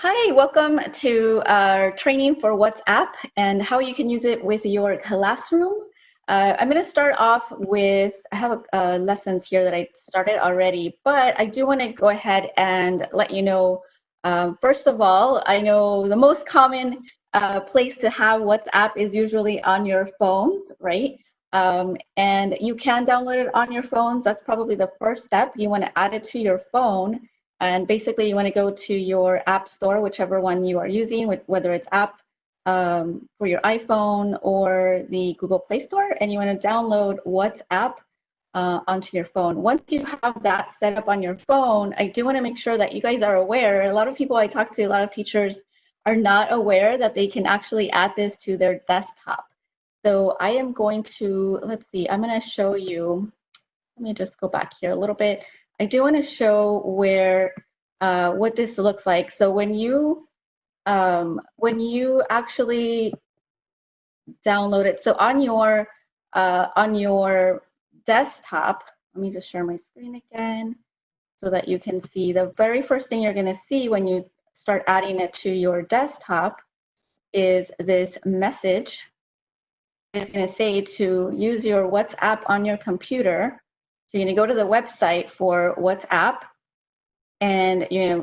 Hi, welcome to our training for WhatsApp and how you can use it with your classroom. I'm going to start off with, I have lessons here that I started already, but I do want to go ahead and let you know, first of all, I know the most common place to have WhatsApp is usually on your phones, right? And you can download it on your phones. That's probably the first step. You want to add it to your phone. And basically, you want to go to your app store, whichever one you are using, whether it's app for your iPhone or the Google Play Store, and you want to download WhatsApp onto your phone. Once you have that set up on your phone, I do want to make sure that you guys are aware. A lot of people I talk to, a lot of teachers are not aware that they can actually add this to their desktop. So I am going to, let's see, I'm going to show you. Let me just go back here a little bit. I do want to show where what this looks like. So when you actually download it, so on your desktop, let me just share my screen again so that you can see. The very first thing you're going to see when you start adding it to your desktop is this message. It's going to say to use your WhatsApp on your computer. So you're going to go to the website for WhatsApp and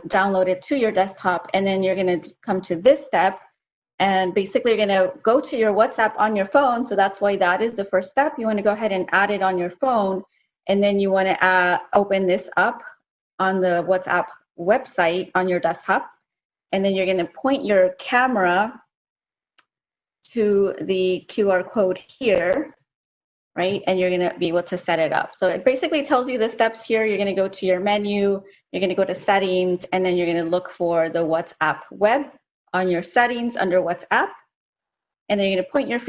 download it to your desktop, and then you're going to come to this step, and basically you're going to go to your WhatsApp on your phone. So that's why that is the first step. You want to go ahead and add it on your phone, and then you want to open this up on the WhatsApp website on your desktop, and then you're going to point your camera to the QR code here, right? And you're going to be able to set it up. So it basically tells you the steps here. You're going to go to your menu, you're going to go to settings, and then you're going to look for the WhatsApp web on your settings under WhatsApp. And then you're going to point your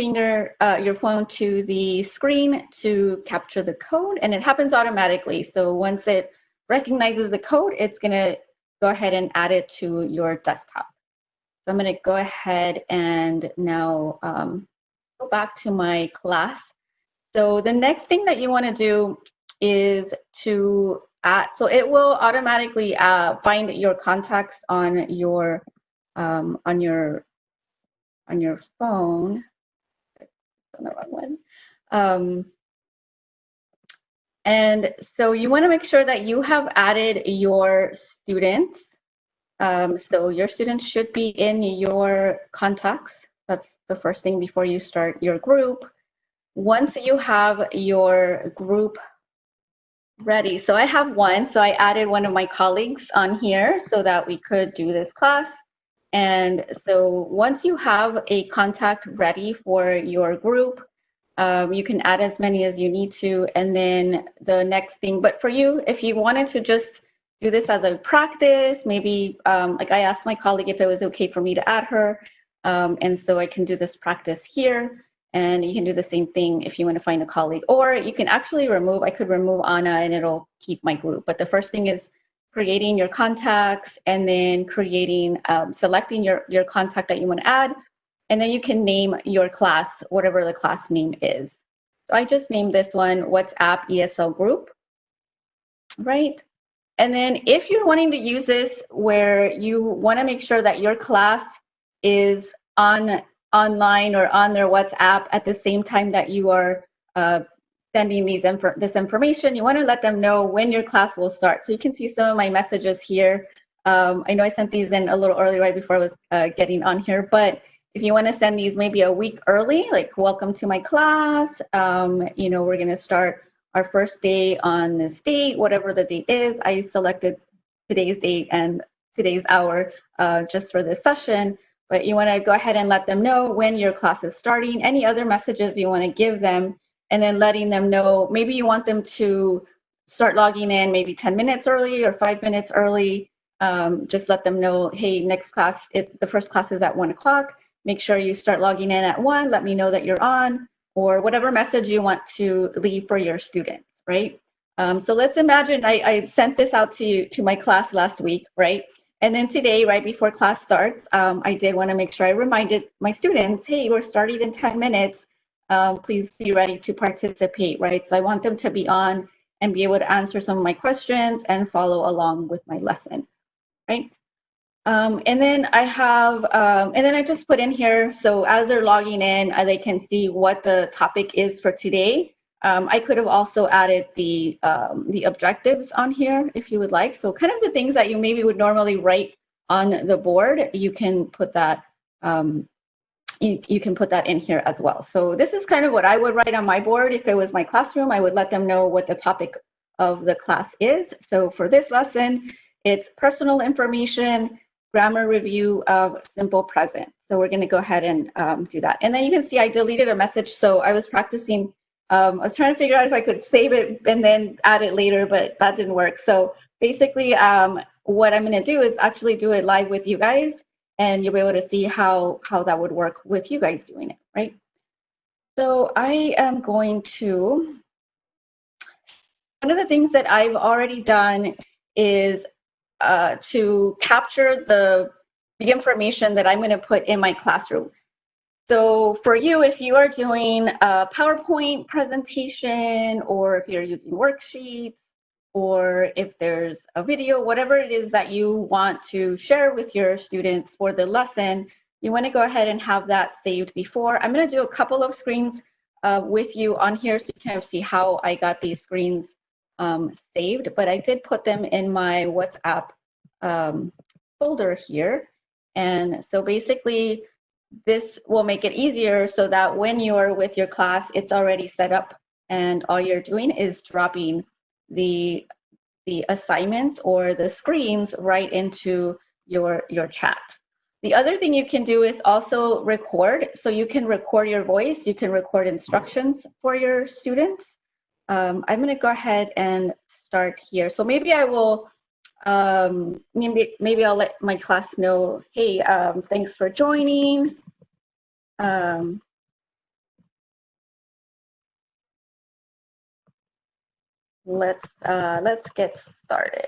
phone to the screen to capture the code, and it happens automatically. So once it recognizes the code, it's going to go ahead and add it to your desktop. So I'm going to go ahead and now go back to my class. So the next thing that you want to do is to add, so it will automatically find your contacts on your phone. On the wrong one. And so you want to make sure that you have added your students. So your students should be in your contacts. That's the first thing before you start your group. Once you have your group ready, so I have one, so I added one of my colleagues on here so that we could do this class. And so once you have a contact ready for your group, you can add as many as you need to. And then the next thing, but for you, if you wanted to just do this as a practice, maybe like I asked my colleague if it was okay for me to add her. And so I can do this practice here. And you can do the same thing if you want to find a colleague. Or you can actually remove, I could remove Anna and it'll keep my group. But the first thing is creating your contacts and then creating, selecting your contact that you want to add. And then you can name your class, whatever the class name is. So I just named this one WhatsApp ESL group, right? And then if you're wanting to use this where you want to make sure that your class is online or on their WhatsApp at the same time that you are sending this information, you want to let them know when your class will start. So you can see some of my messages here. I know I sent these in a little early right before I was getting on here, but if you want to send these maybe a week early, like welcome to my class, we're going to start our first day on this date, whatever the date is. I selected today's date and today's hour just for this session. But you want to go ahead and let them know when your class is starting, any other messages you want to give them, and then letting them know, maybe you want them to start logging in maybe 10 minutes early or 5 minutes early. Just let them know, hey, next class, the first class is at 1 o'clock. Make sure you start logging in at 1. Let me know that you're on, or whatever message you want to leave for your students, right? So let's imagine I sent this out to my class last week, right? And then today, right before class starts, I did want to make sure I reminded my students, hey, we're starting in 10 minutes. Please be ready to participate, right? So I want them to be on and be able to answer some of my questions and follow along with my lesson, right? And then I have, and then I just put in here, so as they're logging in, they can see what the topic is for today. I could have also added the objectives on here if you would like. So kind of the things that you maybe would normally write on the board, you can put that you can put that in here as well. So this is kind of what I would write on my board. If it was my classroom, I would let them know what the topic of the class is. So for this lesson, it's personal information, grammar review of simple present. So we're going to go ahead and do that. And then you can see I deleted a message. So I was practicing. I was trying to figure out if I could save it and then add it later, but that didn't work. So basically, what I'm going to do is actually do it live with you guys, and you'll be able to see how that would work with you guys doing it, right? So I am going to, one of the things that I've already done is to capture the information that I'm going to put in my classroom. So for you, if you are doing a PowerPoint presentation, or if you're using worksheets, or if there's a video, whatever it is that you want to share with your students for the lesson, you want to go ahead and have that saved before. I'm going to do a couple of screens with you on here so you can kind of see how I got these screens saved, but I did put them in my WhatsApp folder here. And so basically, this will make it easier so that when you're with your class, it's already set up and all you're doing is dropping the assignments or the screens right into your chat. The other thing you can do is also record. So you can record your voice, you can record instructions for your students. I'm going to go ahead and start here. So maybe I will, maybe I'll let my class know, hey, thanks for joining. Let's get started.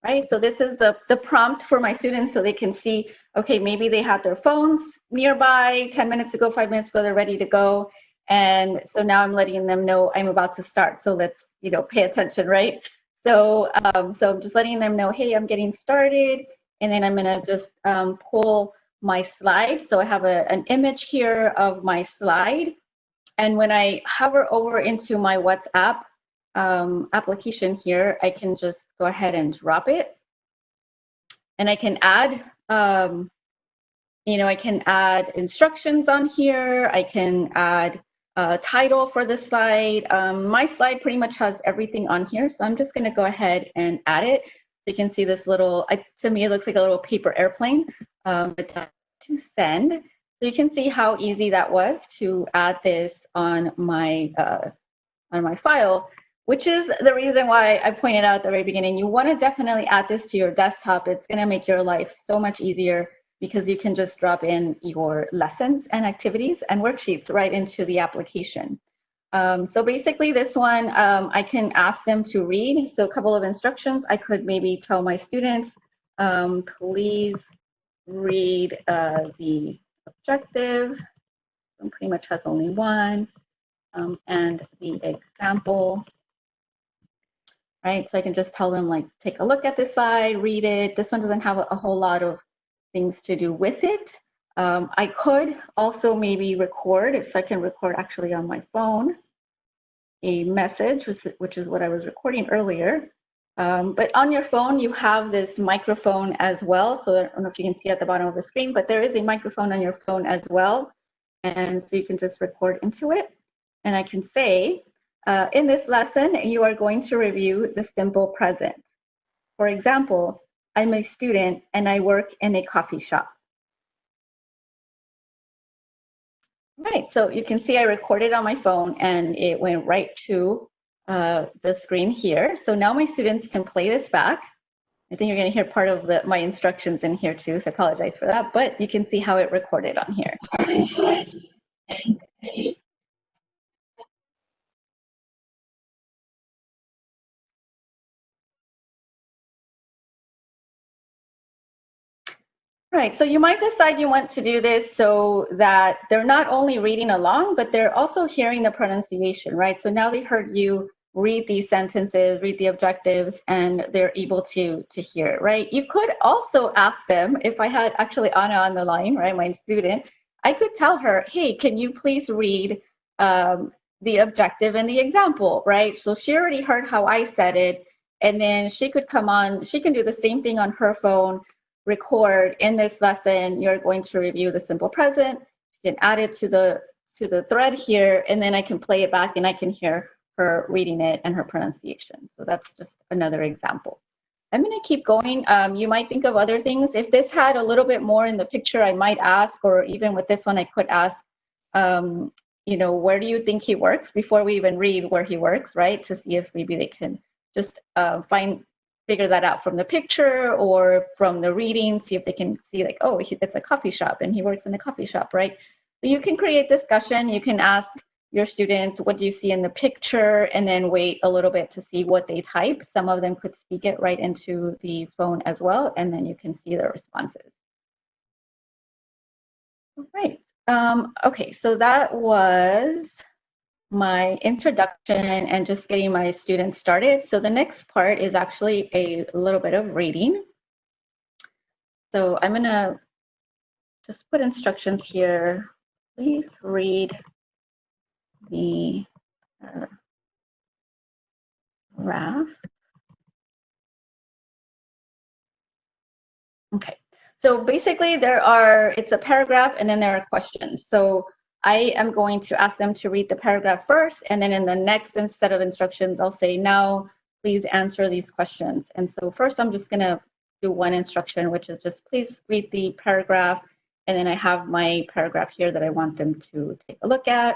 Right, so this is the prompt for my students so they can see, okay, maybe they had their phones nearby 10 minutes ago, 5 minutes ago, they're ready to go. And so now I'm letting them know I'm about to start. So let's, pay attention, right? So, so I'm just letting them know, hey, I'm getting started. And then I'm gonna just pull my slide. So I have an image here of my slide. And when I hover over into my WhatsApp application here, I can just go ahead and drop it. And I can add, I can add instructions on here. I can add a title for the slide. My slide pretty much has everything on here. So I'm just going to go ahead and add it. So you can see this little, to me, it looks like a little paper airplane to send. So you can see how easy that was to add this on my file, which is the reason why I pointed out at the very beginning, you want to definitely add this to your desktop. It's going to make your life so much easier because you can just drop in your lessons and activities and worksheets right into the application. So basically this one, I can ask them to read. So a couple of instructions. I could maybe tell my students, please read the objective. It pretty much has only one. And the example, right? So I can just tell them, like, take a look at this slide, read it. This one doesn't have a whole lot of things to do with it. I could also maybe record, so I can record actually on my phone a message, which is what I was recording earlier. But on your phone, you have this microphone as well. So I don't know if you can see at the bottom of the screen, but there is a microphone on your phone as well. And so you can just record into it. And I can say, in this lesson, you are going to review the simple present. For example, I'm a student and I work in a coffee shop. Right, so you can see I recorded on my phone and it went right to the screen here. So now my students can play this back. I think you're going to hear part of my instructions in here too, so I apologize for that, but you can see how it recorded on here. Right, so you might decide you want to do this so that they're not only reading along, but they're also hearing the pronunciation, right? So now they heard you read these sentences, read the objectives, and they're able to hear it, right? You could also ask them, if I had actually Anna on the line, right, my student, I could tell her, hey, can you please read the objective and the example, right? So she already heard how I said it, and then she could come on, she can do the same thing on her phone, record in this lesson, you're going to review the simple present, you can add it to the thread here, and then I can play it back and I can hear her reading it and her pronunciation. So that's just another example. I'm going to keep going. You might think of other things. If this had a little bit more in the picture, I might ask, or even with this one, I could ask, you know, where do you think he works before we even read where he works, right? To see if maybe they can just figure that out from the picture or from the reading, see if they can see like, oh, it's a coffee shop and he works in a coffee shop, right? So you can create discussion. You can ask your students, what do you see in the picture? And then wait a little bit to see what they type. Some of them could speak it right into the phone as well, and then you can see their responses. All right. Okay, so that was my introduction and just getting my students started. So the next part is actually a little bit of reading. So I'm going to just put instructions here. Please read the graph. Okay, so basically it's a paragraph and then there are questions. So I am going to ask them to read the paragraph first, and then in the next set of instructions, I'll say, now please answer these questions. And so first I'm just gonna do one instruction, which is just please read the paragraph, and then I have my paragraph here that I want them to take a look at.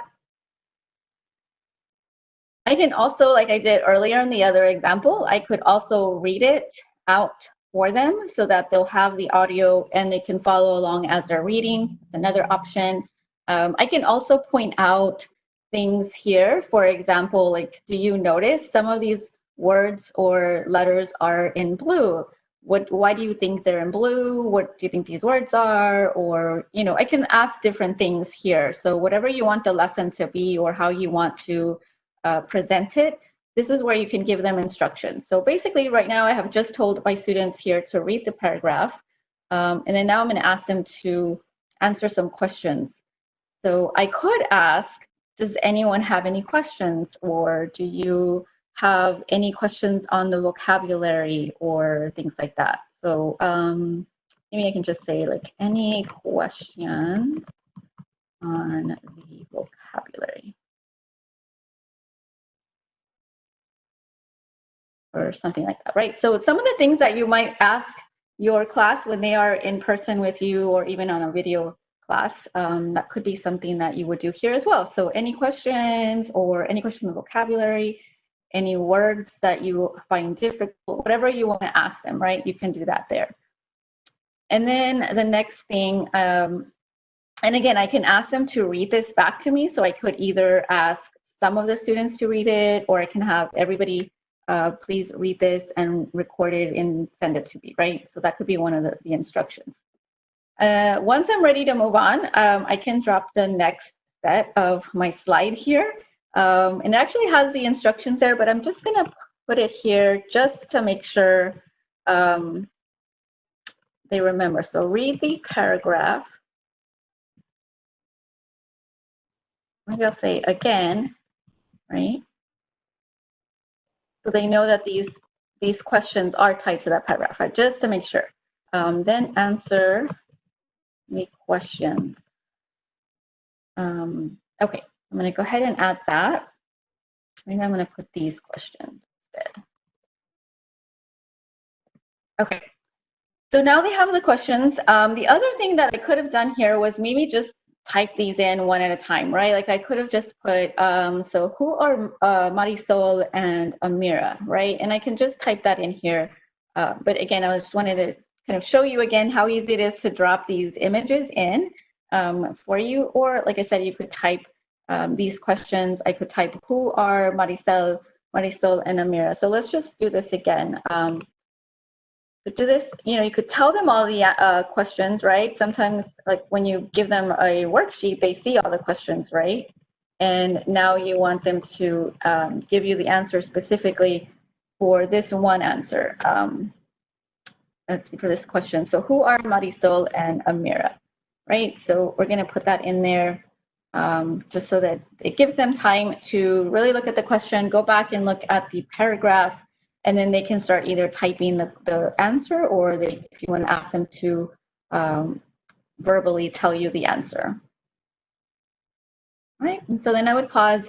I can also, like I did earlier in the other example, I could also read it out for them so that they'll have the audio and they can follow along as they're reading. Another option. I can also point out things here. For example, like, do you notice some of these words or letters are in blue? Why do you think they're in blue? What do you think these words are? Or, you know, I can ask different things here. So whatever you want the lesson to be or how you want to present it, this is where you can give them instructions. So basically right now I have just told my students here to read the paragraph, and then now I'm going to ask them to answer some questions. So I could ask, does anyone have any questions, or do you have any questions on the vocabulary or things like that? So maybe I can just say like, any questions on the vocabulary? Or something like that, right? So some of the things that you might ask your class when they are in person with you or even on a video class, that could be something that you would do here as well. So any questions or any question on vocabulary, any words that you find difficult, whatever you want to ask them, right? You can do that there. And then the next thing, and again, I can ask them to read this back to me. So I could either ask some of the students to read it, or I can have everybody please read this and record it and send it to me, right? So that could be one of the instructions. Once I'm ready to move on, I can drop the next set of my slide here. And it actually has the instructions there, but I'm just gonna put it here just to make sure they remember. So read the paragraph. Maybe I'll say again, right? So they know that these questions are tied to that paragraph, right? Just to make sure. Then answer the question. Okay, I'm going to go ahead and add that. Maybe I'm going to put these questions instead. Okay, so now they have the questions. The other thing that I could have done here was maybe just type these in one at a time, right? Like I could have just put, so who are Marisol and Amira, right? And I can just type that in here. But again, I just wanted to kind of show you again how easy it is to drop these images in for you. Or like I said, you could type these questions. I could type, who are Marisol and Amira? So let's just do this again. Do this, you know, you could tell them all the questions, right? Sometimes, like when you give them a worksheet, they see all the questions, right? and now you want them to give you the answer specifically for this one answer. Let's see, for this question. So who are Marisol and Amira, right? So we're going to put that in there just so that it gives them time to really look at the question, go back and look at the paragraph, and then they can start either typing the answer, or if you want to ask them to verbally tell you the answer. All right, and so then I would pause.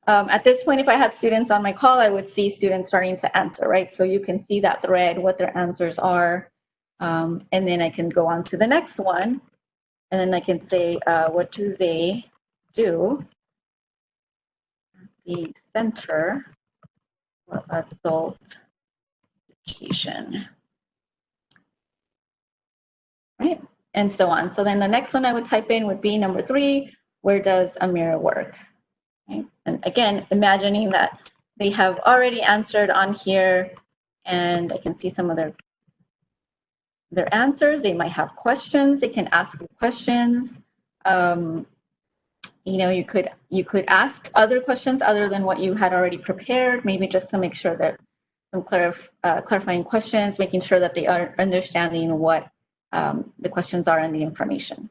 At this point, if I had students on my call, I would see students starting to answer, right? So you can see that thread, what their answers are. And then I can go on to the next one. And then I can say, what do they do at the Center for Adult Education? Right? And so on. So then the next one I would type in would be number 3, where does Amira work? Right? And again, imagining that they have already answered on here, and I can see some of their answers. They might have questions. They can ask you questions. You know, you could ask other questions other than what you had already prepared, maybe just to make sure that some clarifying questions, making sure that they are understanding what the questions are and the information.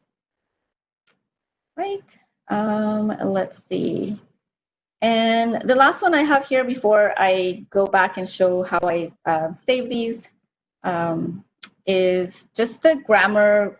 Right. Let's see. And the last one I have here before I go back and show how I save these is just the grammar.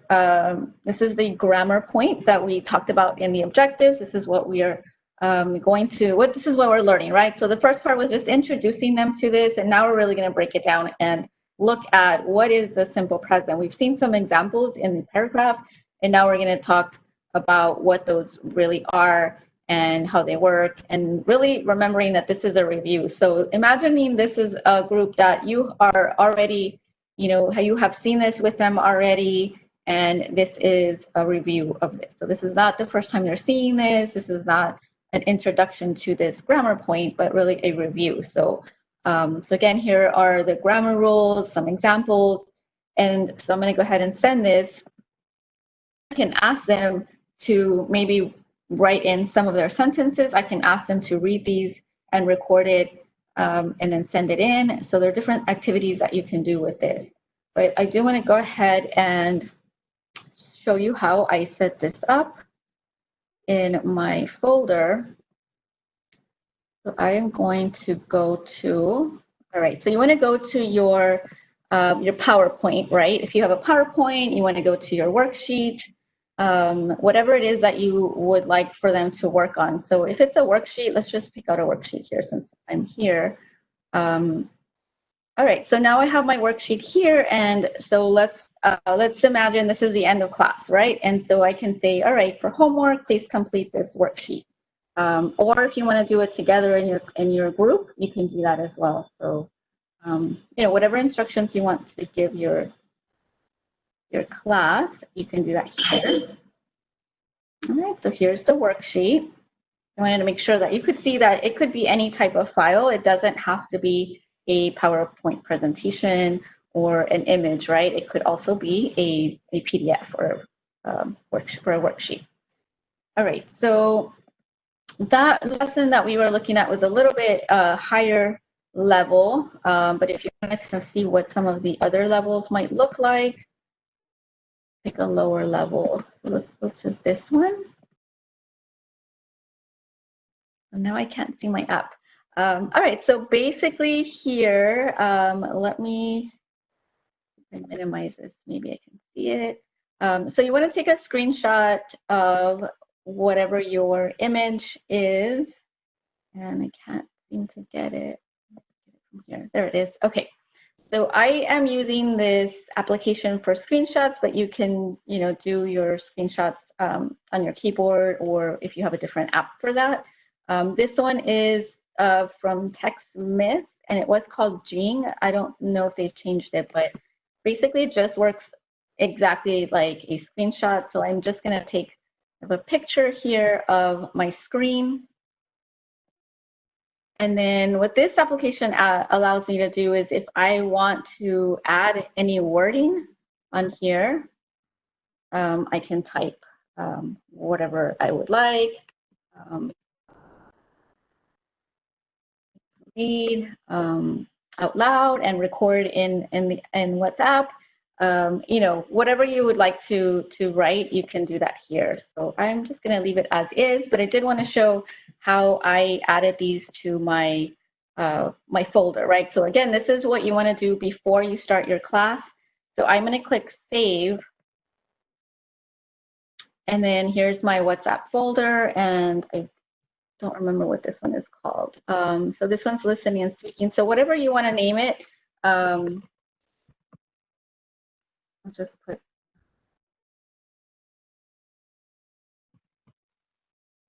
This is the grammar point that we talked about in the objectives. This is what we are this is what we're learning, right? So the first part was just introducing them to this, and now we're really going to break it down and look at what is the simple present. We've seen some examples in the paragraph, and now we're going to talk about what those really are and how they work, and really remembering that this is a review. So imagining this is a group that you are already, you know, you have seen this with them already, and this is a review of this. So this is not the first time they're seeing this. This is not an introduction to this grammar point, but really a review. So, so again, here are the grammar rules, some examples, and so I'm going to go ahead and send this. I can ask them to maybe write in some of their sentences. I can ask them to read these and record it and then send it in. So there are different activities that you can do with this. But I do want to go ahead and show you how I set this up in my folder. So I am going to go to, all right, so you want to go to your PowerPoint, right? If you have a PowerPoint, you want to go to your worksheet, whatever it is that you would like for them to work on. So if it's a worksheet, let's just pick out a worksheet here since I'm here. All right, so now I have my worksheet here, and so let's imagine this is the end of class, right? And so I can say, all right, for homework, please complete this worksheet. Or if you want to do it together in your group, you can do that as well. So, you know, whatever instructions you want to give your class, you can do that here. All right, so here's the worksheet. I wanted to make sure that you could see that it could be any type of file. It doesn't have to be a PowerPoint presentation or an image, right? It could also be a PDF or for a worksheet. All right, so that lesson that we were looking at was a little bit higher level, but if you want to kind of see what some of the other levels might look like, pick a lower level. So let's go to this one. And now I can't see my app. All right, so basically here, let me minimize this. Maybe I can see it. So you want to take a screenshot of whatever your image is. And I can't seem to get it from here. There it is. Okay. So I am using this application for screenshots, but you can, you know, do your screenshots on your keyboard, or if you have a different app for that. This one is from TechSmith, and it was called Jing. I don't know if they've changed it, but basically it just works exactly like a screenshot. So I'm just going to take a picture here of my screen. And then what this application allows me to do is if I want to add any wording on here, I can type whatever I would like. read out loud and record in WhatsApp. You know, whatever you would like to write, you can do that here. So I'm just going to leave it as is, but I did want to show how I added these to my my folder, right? So again, this is what you want to do before you start your class. So I'm going to click Save. And then here's my WhatsApp folder, and I don't remember what this one is called. So this one's listening and speaking. So whatever you want to name it, I'll just put,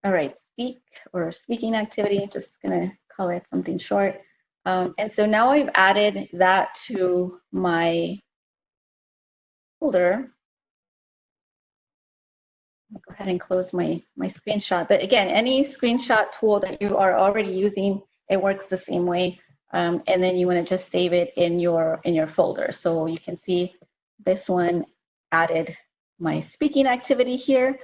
all right, speak or speaking activity, just going to call it something short. And so now I've added that to my folder. I'll go ahead and close my screenshot. But again, any screenshot tool that you are already using, it works the same way. And then you want to just save it in your folder. So you can see this one added my speaking activity here.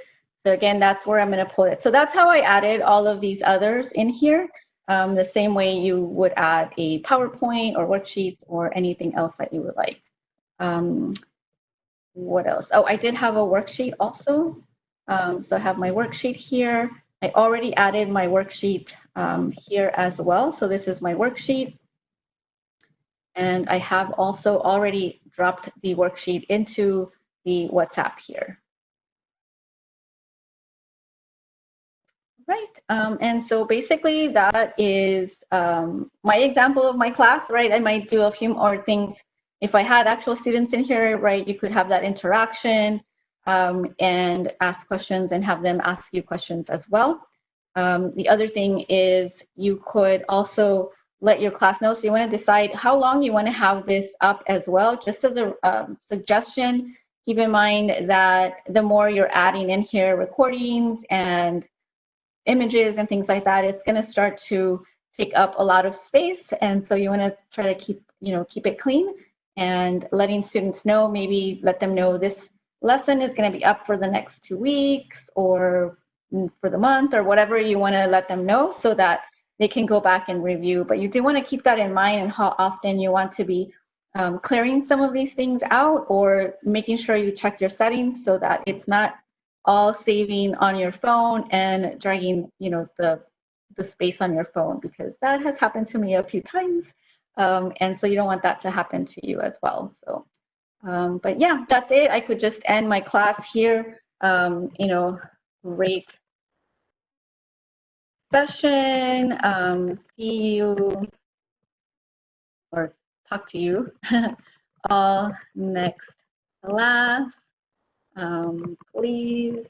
So again, that's where I'm going to pull it. So that's how I added all of these others in here. The same way you would add a PowerPoint or worksheets or anything else that you would like. What else? Oh, I did have a worksheet also. So I have my worksheet here. I already added my worksheet here as well. So this is my worksheet. And I have also already dropped the worksheet into the WhatsApp here. Right, and so basically that is my example of my class, right? I might do a few more things. If I had actual students in here, right, you could have that interaction and ask questions and have them ask you questions as well. The other thing is you could also let your class know. So you want to decide how long you want to have this up as well. Just as a suggestion, keep in mind that the more you're adding in here recordings and images and things like that, it's going to start to take up a lot of space. And so you want to try to keep it clean and letting students know, maybe let them know this lesson is going to be up for the next 2 weeks or for the month or whatever you want to let them know so that they can go back and review. But you do want to keep that in mind and how often you want to be clearing some of these things out or making sure you check your settings so that it's not all saving on your phone and dragging, the space on your phone, because that has happened to me a few times. And so you don't want that to happen to you as well. So, but yeah, that's it. I could just end my class here, great session. See you or talk to you all next class. Please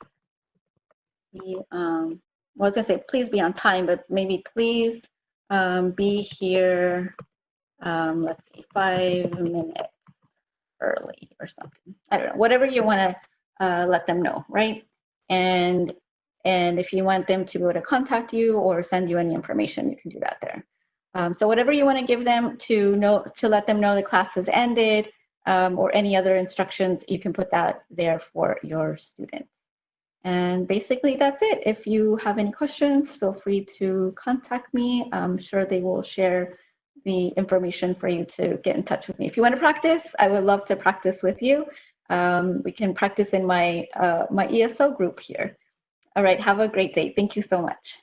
be, well, I was going to say please be on time, but maybe please be here, let's see, 5 minutes early or something. I don't know, whatever you want to let them know, right? And if you want them to be able to contact you or send you any information, you can do that there. So whatever you want to give them to let them know the class has ended, or any other instructions, you can put that there for your students. And basically that's it. If you have any questions, feel free to contact me. I'm sure they will share the information for you to get in touch with me. If you want to practice, I would love to practice with you. We can practice in my ESL group here. All right, have a great day. Thank you so much.